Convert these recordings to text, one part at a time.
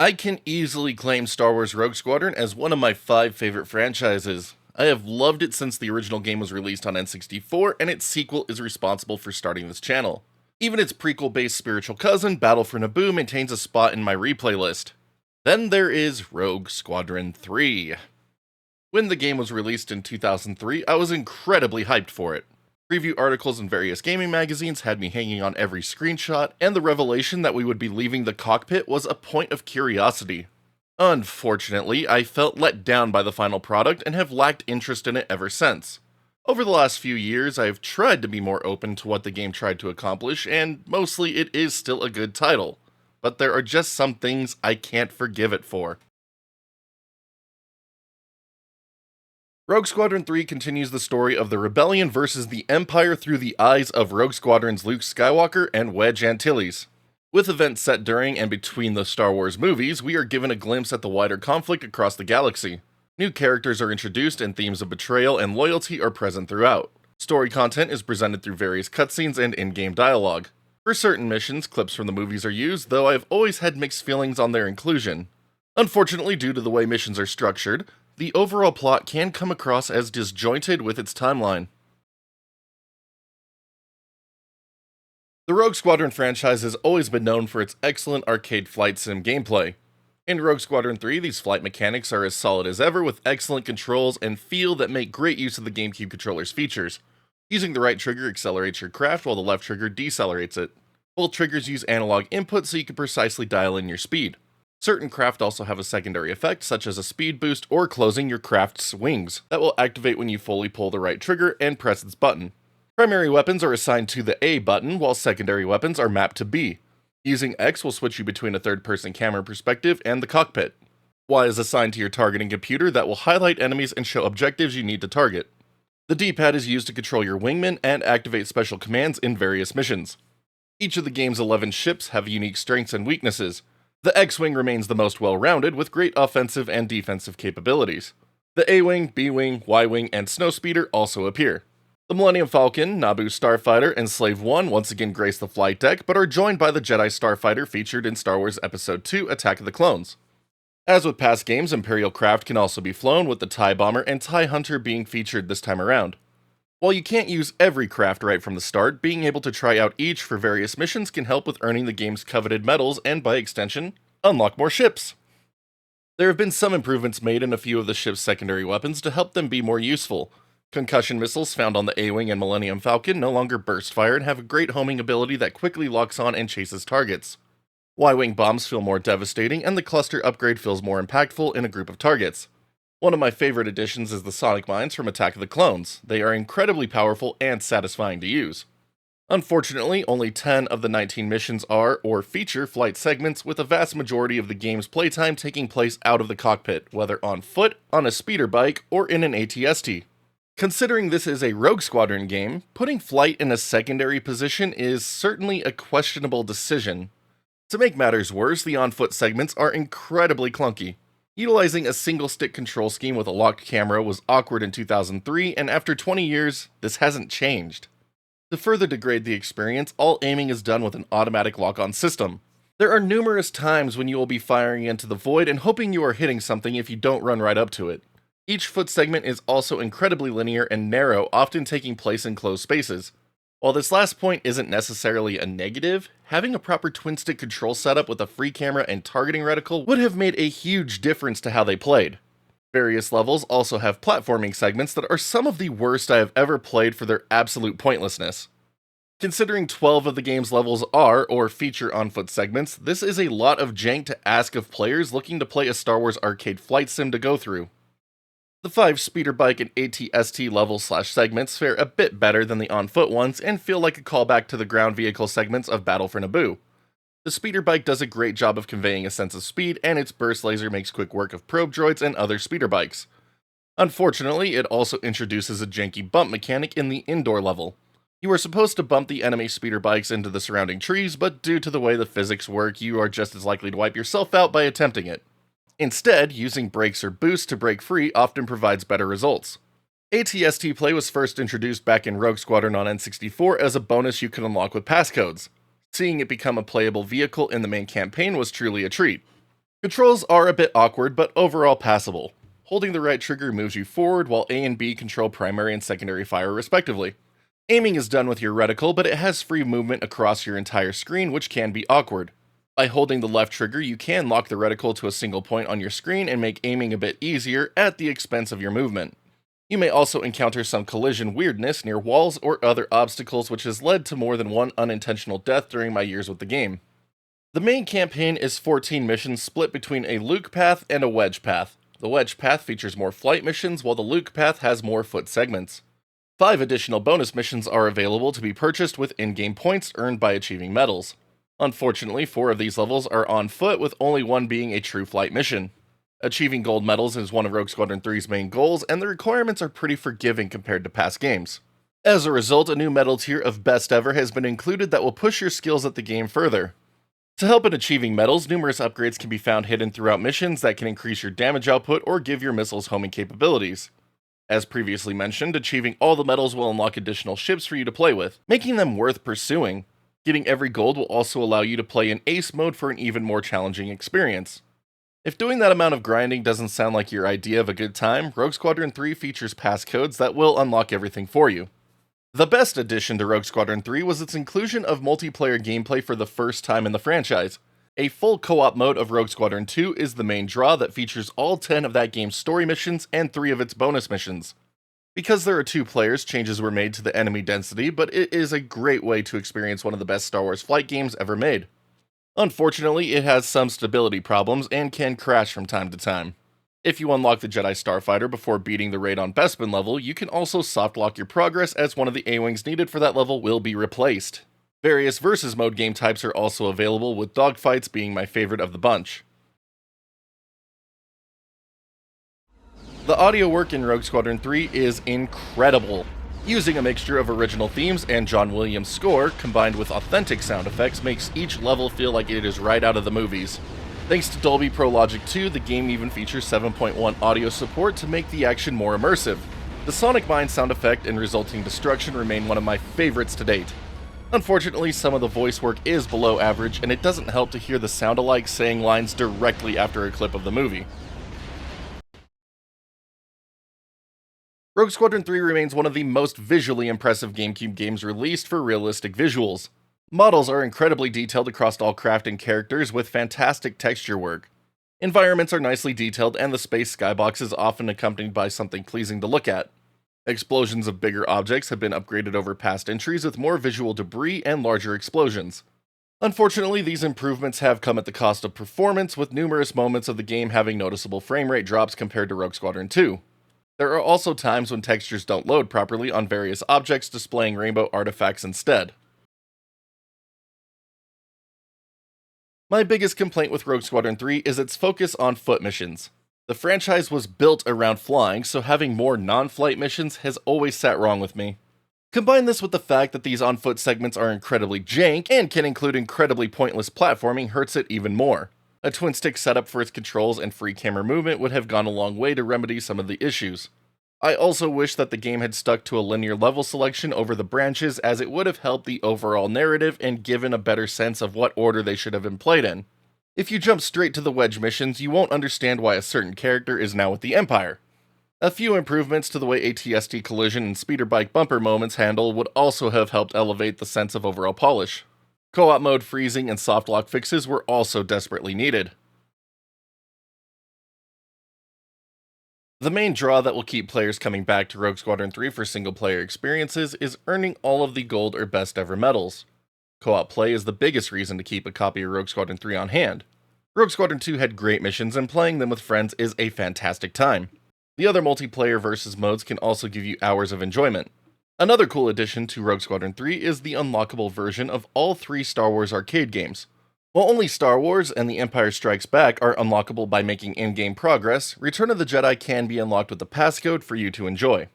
I can easily claim Star Wars Rogue Squadron as one of my 5 favorite franchises. I have loved it since the original game was released on N64, and its sequel is responsible for starting this channel. Even its prequel-based spiritual cousin, Battle for Naboo, maintains a spot in my replay list. Then there is Rogue Squadron 3. When the game was released in 2003, I was incredibly hyped for it. Preview articles in various gaming magazines had me hanging on every screenshot, and the revelation that we would be leaving the cockpit was a point of curiosity. Unfortunately, I felt let down by the final product and have lacked interest in it ever since. Over the last few years, I have tried to be more open to what the game tried to accomplish, and mostly it is still a good title. But there are just some things I can't forgive it for. Rogue Squadron 3 continues the story of the Rebellion versus the Empire through the eyes of Rogue Squadron's Luke Skywalker and Wedge Antilles. With events set during and between the Star Wars movies, we are given a glimpse at the wider conflict across the galaxy. New characters are introduced and themes of betrayal and loyalty are present throughout. Story content is presented through various cutscenes and in-game dialogue. For certain missions, clips from the movies are used, though I have always had mixed feelings on their inclusion. Unfortunately, due to the way missions are structured, the overall plot can come across as disjointed with its timeline. The Rogue Squadron franchise has always been known for its excellent arcade flight sim gameplay. In Rogue Squadron 3, these flight mechanics are as solid as ever with excellent controls and feel that make great use of the GameCube controller's features. Using the right trigger accelerates your craft while the left trigger decelerates it. Both triggers use analog input so you can precisely dial in your speed. Certain craft also have a secondary effect, such as a speed boost or closing your craft's wings, that will activate when you fully pull the right trigger and press its button. Primary weapons are assigned to the A button, while secondary weapons are mapped to B. Using X will switch you between a third-person camera perspective and the cockpit. Y is assigned to your targeting computer that will highlight enemies and show objectives you need to target. The D-pad is used to control your wingman and activate special commands in various missions. Each of the game's 11 ships have unique strengths and weaknesses. The X-Wing remains the most well-rounded, with great offensive and defensive capabilities. The A-Wing, B-Wing, Y-Wing, and Snowspeeder also appear. The Millennium Falcon, Naboo Starfighter, and Slave One once again grace the flight deck, but are joined by the Jedi Starfighter featured in Star Wars Episode II: Attack of the Clones. As with past games, Imperial craft can also be flown, with the TIE Bomber and TIE Hunter being featured this time around. While you can't use every craft right from the start, being able to try out each for various missions can help with earning the game's coveted medals and, by extension, unlock more ships. There have been some improvements made in a few of the ship's secondary weapons to help them be more useful. Concussion missiles found on the A-Wing and Millennium Falcon no longer burst fire and have a great homing ability that quickly locks on and chases targets. Y-Wing bombs feel more devastating, and the cluster upgrade feels more impactful in a group of targets. One of my favorite additions is the Sonic Mines from Attack of the Clones. They are incredibly powerful and satisfying to use. Unfortunately, only 10 of the 19 missions are or feature flight segments, with a vast majority of the game's playtime taking place out of the cockpit, whether on foot, on a speeder bike, or in an ATST. Considering this is a Rogue Squadron game, putting flight in a secondary position is certainly a questionable decision. To make matters worse, the on-foot segments are incredibly clunky. Utilizing a single-stick control scheme with a locked camera was awkward in 2003, and after 20 years, this hasn't changed. To further degrade the experience, all aiming is done with an automatic lock-on system. There are numerous times when you will be firing into the void and hoping you are hitting something if you don't run right up to it. Each foot segment is also incredibly linear and narrow, often taking place in closed spaces. While this last point isn't necessarily a negative, having a proper twin-stick control setup with a free camera and targeting reticle would have made a huge difference to how they played. Various levels also have platforming segments that are some of the worst I have ever played for their absolute pointlessness. Considering 12 of the game's levels are or feature on-foot segments, this is a lot of jank to ask of players looking to play a Star Wars arcade flight sim to go through. The 5 speeder bike and ATST levels/segments fare a bit better than the on-foot ones and feel like a callback to the ground vehicle segments of Battle for Naboo. The speeder bike does a great job of conveying a sense of speed, and its burst laser makes quick work of probe droids and other speeder bikes. Unfortunately, it also introduces a janky bump mechanic in the indoor level. You are supposed to bump the enemy speeder bikes into the surrounding trees, but due to the way the physics work, you are just as likely to wipe yourself out by attempting it. Instead, using brakes or boosts to break free often provides better results. ATST play was first introduced back in Rogue Squadron on N64 as a bonus you could unlock with passcodes. Seeing it become a playable vehicle in the main campaign was truly a treat. Controls are a bit awkward, but overall passable. Holding the right trigger moves you forward, while A and B control primary and secondary fire respectively. Aiming is done with your reticle, but it has free movement across your entire screen, which can be awkward. By holding the left trigger, you can lock the reticle to a single point on your screen and make aiming a bit easier at the expense of your movement. You may also encounter some collision weirdness near walls or other obstacles, which has led to more than one unintentional death during my years with the game. The main campaign is 14 missions split between a Luke path and a Wedge path. The Wedge path features more flight missions, while the Luke path has more foot segments. 5 additional bonus missions are available to be purchased with in-game points earned by achieving medals. Unfortunately, 4 of these levels are on foot, with only one being a true flight mission. Achieving gold medals is one of Rogue Squadron 3's main goals, and the requirements are pretty forgiving compared to past games. As a result, a new medal tier of Best Ever has been included that will push your skills at the game further. To help in achieving medals, numerous upgrades can be found hidden throughout missions that can increase your damage output or give your missiles homing capabilities. As previously mentioned, achieving all the medals will unlock additional ships for you to play with, making them worth pursuing. Getting every gold will also allow you to play in Ace mode for an even more challenging experience. If doing that amount of grinding doesn't sound like your idea of a good time, Rogue Squadron 3 features passcodes that will unlock everything for you. The best addition to Rogue Squadron 3 was its inclusion of multiplayer gameplay for the first time in the franchise. A full co-op mode of Rogue Squadron 2 is the main draw that features all 10 of that game's story missions and 3 of its bonus missions. Because there are 2 players, changes were made to the enemy density, but it is a great way to experience one of the best Star Wars flight games ever made. Unfortunately, it has some stability problems and can crash from time to time. If you unlock the Jedi Starfighter before beating the raid on Bespin level, you can also softlock your progress, as one of the A-Wings needed for that level will be replaced. Various versus mode game types are also available, with dogfights being my favorite of the bunch. The audio work in Rogue Squadron 3 is incredible. Using a mixture of original themes and John Williams' score, combined with authentic sound effects, makes each level feel like it is right out of the movies. Thanks to Dolby Pro Logic 2, the game even features 7.1 audio support to make the action more immersive. The Sonic Mine sound effect and resulting destruction remain one of my favorites to date. Unfortunately, some of the voice work is below average, and it doesn't help to hear the sound-alike saying lines directly after a clip of the movie. Rogue Squadron 3 remains one of the most visually impressive GameCube games released for realistic visuals. Models are incredibly detailed across all craft and characters, with fantastic texture work. Environments are nicely detailed, and the space skybox is often accompanied by something pleasing to look at. Explosions of bigger objects have been upgraded over past entries, with more visual debris and larger explosions. Unfortunately, these improvements have come at the cost of performance, with numerous moments of the game having noticeable frame rate drops compared to Rogue Squadron 2. There are also times when textures don't load properly on various objects, displaying rainbow artifacts instead. My biggest complaint with Rogue Squadron 3 is its focus on foot missions. The franchise was built around flying, so having more non-flight missions has always sat wrong with me. Combine this with the fact that these on-foot segments are incredibly jank and can include incredibly pointless platforming hurts it even more. A twin-stick setup for its controls and free camera movement would have gone a long way to remedy some of the issues. I also wish that the game had stuck to a linear level selection over the branches, as it would have helped the overall narrative and given a better sense of what order they should have been played in. If you jump straight to the Wedge missions, you won't understand why a certain character is now with the Empire. A few improvements to the way AT-ST collision and speeder bike bumper moments handle would also have helped elevate the sense of overall polish. Co-op mode freezing and softlock fixes were also desperately needed. The main draw that will keep players coming back to Rogue Squadron 3 for single-player experiences is earning all of the gold or best ever medals. Co-op play is the biggest reason to keep a copy of Rogue Squadron 3 on hand. Rogue Squadron 2 had great missions, and playing them with friends is a fantastic time. The other multiplayer versus modes can also give you hours of enjoyment. Another cool addition to Rogue Squadron 3 is the unlockable version of all 3 Star Wars arcade games. While only Star Wars and The Empire Strikes Back are unlockable by making in-game progress, Return of the Jedi can be unlocked with a passcode for you to enjoy.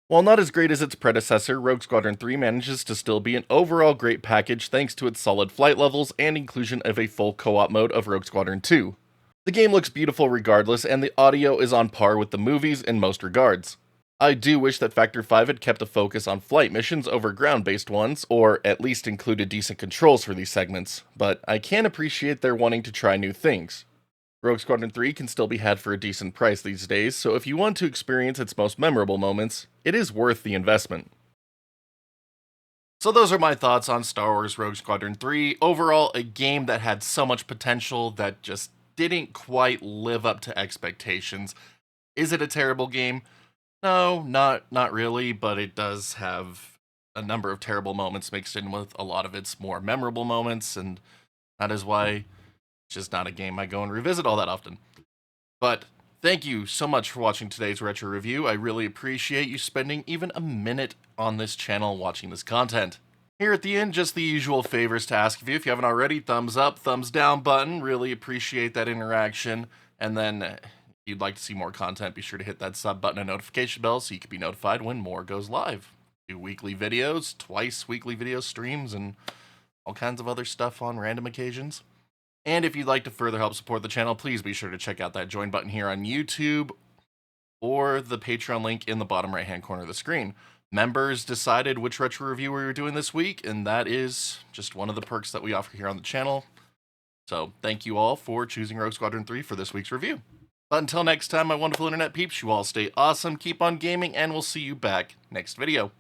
While not as great as its predecessor, Rogue Squadron 3 manages to still be an overall great package thanks to its solid flight levels and inclusion of a full co-op mode of Rogue Squadron 2. The game looks beautiful regardless, and the audio is on par with the movies in most regards. I do wish that Factor 5 had kept a focus on flight missions over ground-based ones, or at least included decent controls for these segments, but I can appreciate their wanting to try new things. Rogue Squadron 3 can still be had for a decent price these days, so if you want to experience its most memorable moments, it is worth the investment. So those are my thoughts on Star Wars Rogue Squadron 3. Overall, a game that had so much potential that just didn't quite live up to expectations. Is it a terrible game? No, not really, but it does have a number of terrible moments mixed in with a lot of its more memorable moments, and that is why it's just not a game I go and revisit all that often. But thank you so much for watching today's retro review. I really appreciate you spending even a minute on this channel watching this content. Here at the end, just the usual favors to ask of you. If you haven't already, thumbs up, thumbs down button. Really appreciate that interaction. And then if you'd like to see more content, be sure to hit that sub button and notification bell so you can be notified when more goes live. Do weekly videos, twice weekly video streams, and all kinds of other stuff on random occasions. And if you'd like to further help support the channel, please be sure to check out that join button here on YouTube or the Patreon link in the bottom right-hand corner of the screen. Members decided which retro review we were doing this week, and that is just one of the perks that we offer here on the channel. So thank you all for choosing Rogue Squadron 3 for this week's review. But until next time, my wonderful internet peeps, you all stay awesome, keep on gaming, and we'll see you back next video.